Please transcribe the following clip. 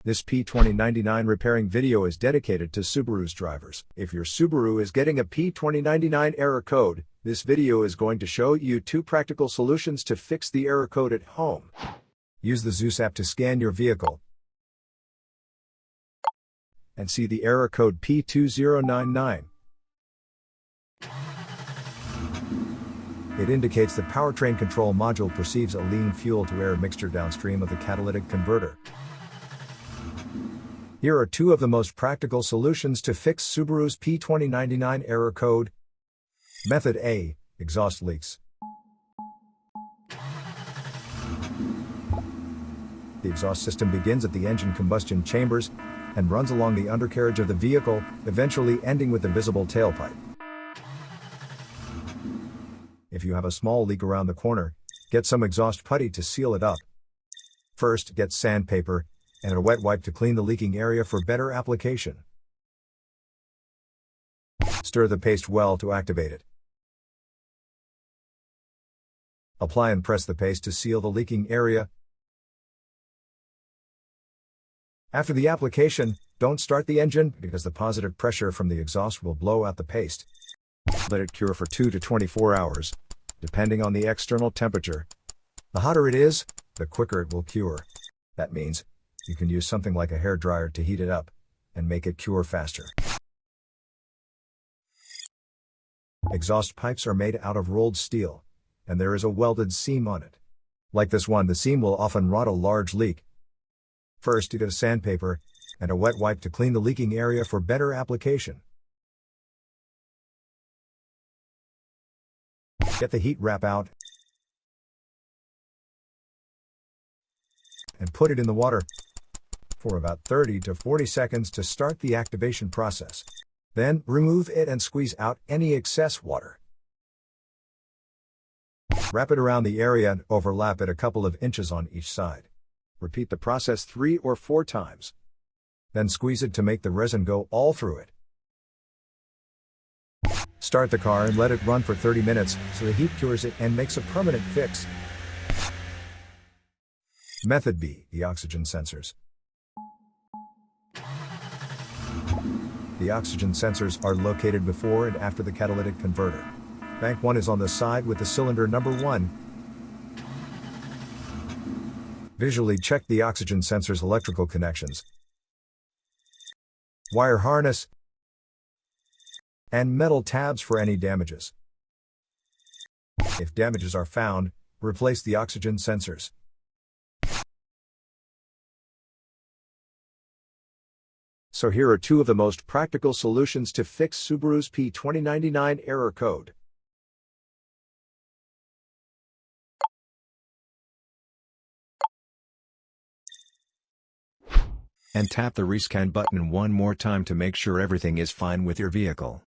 This P2099 repairing video is dedicated to Subaru's drivers. If your Subaru is getting a P2099 error code, this video is going to show you 2 practical solutions to fix the error code at home. Use the Zeus app to scan your vehicle and see the error code P2099. It indicates the powertrain control module perceives a lean fuel-to-air mixture downstream of the catalytic converter. Here are 2 of the most practical solutions to fix Subaru's P2099 error code. Method A: exhaust leaks. The exhaust system begins at the engine combustion chambers and runs along the undercarriage of the vehicle, eventually ending with the visible tailpipe. If you have a small leak around the corner, get some exhaust putty to seal it up. First, get sandpaper and a wet wipe to clean the leaking area for better application. Stir the paste well to activate it. Apply and press the paste to seal the leaking area. After the application, don't start the engine because the positive pressure from the exhaust will blow out the paste. Let it cure for 2 to 24 hours, depending on the external temperature. The hotter it is, the quicker it will cure. That means you can use something like a hairdryer to heat it up and make it cure faster. Exhaust pipes are made out of rolled steel, and there is a welded seam on it. Like this one, the seam will often rot a large leak. First, get a sandpaper and a wet wipe to clean the leaking area for better application. Get the heat wrap out and put it in the water for about 30 to 40 seconds to start the activation process. Then, remove it and squeeze out any excess water. Wrap it around the area and overlap it a couple of inches on each side. Repeat the process 3 or 4 times. Then squeeze it to make the resin go all through it. Start the car and let it run for 30 minutes so the heat cures it and makes a permanent fix. Method B: the oxygen sensors. The oxygen sensors are located before and after the catalytic converter. Bank 1 is on the side with the cylinder number 1. Visually check the oxygen sensor's electrical connections, wire harness, and metal tabs for any damages. If damages are found, replace the oxygen sensors. So here are 2 of the most practical solutions to fix Subaru's P2099 error code. And tap the rescan button one more time to make sure everything is fine with your vehicle.